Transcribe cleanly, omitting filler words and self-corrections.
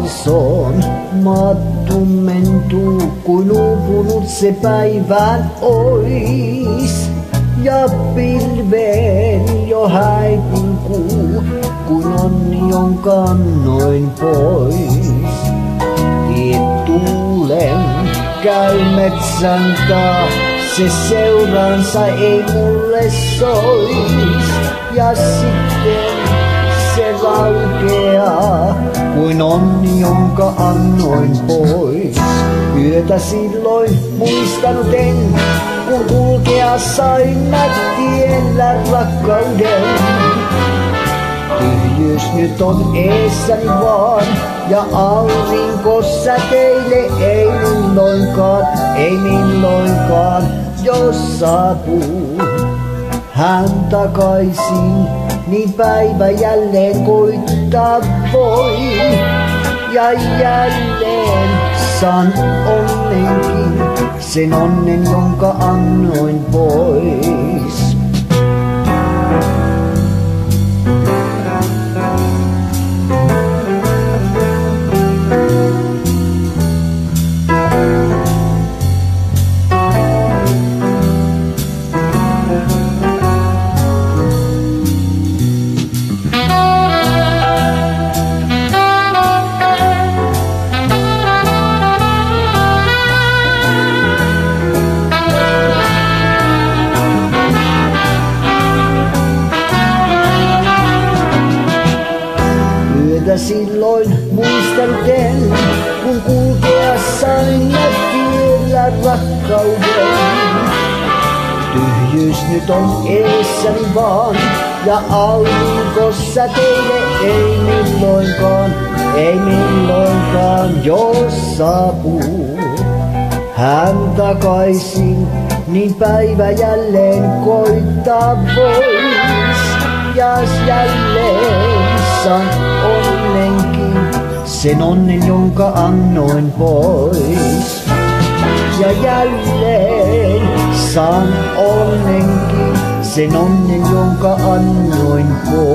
Aurinkoson mattumentuu, kuin uupunut se päivään ois. Ja pilveen jo häipyn kuu, kun onni on kannoin pois. Tuulen käy metsän taa, se seuransa ei mulle sois. Ja sitten se raukeaa, kuin onni, jonka annoin pois. Yötä silloin muistanut en, kun kulkea sain mä tiellä rakkauden. Tyhjyys nyt on eessäni vaan, ja aurinko säteile ei milloinkaan, jos saapuu hän takaisin, niin päivä jälleen koittaa voi. Ja jälleen saan onnenkin, sen onnen, jonka annoin pois. Silloin muistan en, kun kulkea sain mä tiellä rakkauden. Tyhjyys nyt on eessäni vaan, ja aurinko säteile ei milloinkaan, jos saapuu hän takaisin, niin päivä jälleen koittaa vois. Ja jälleen saan onnenkin, sen onnen, jonka annoin pois. Ja jälleen saan onnenkin, sen onnen, jonka annoin pois.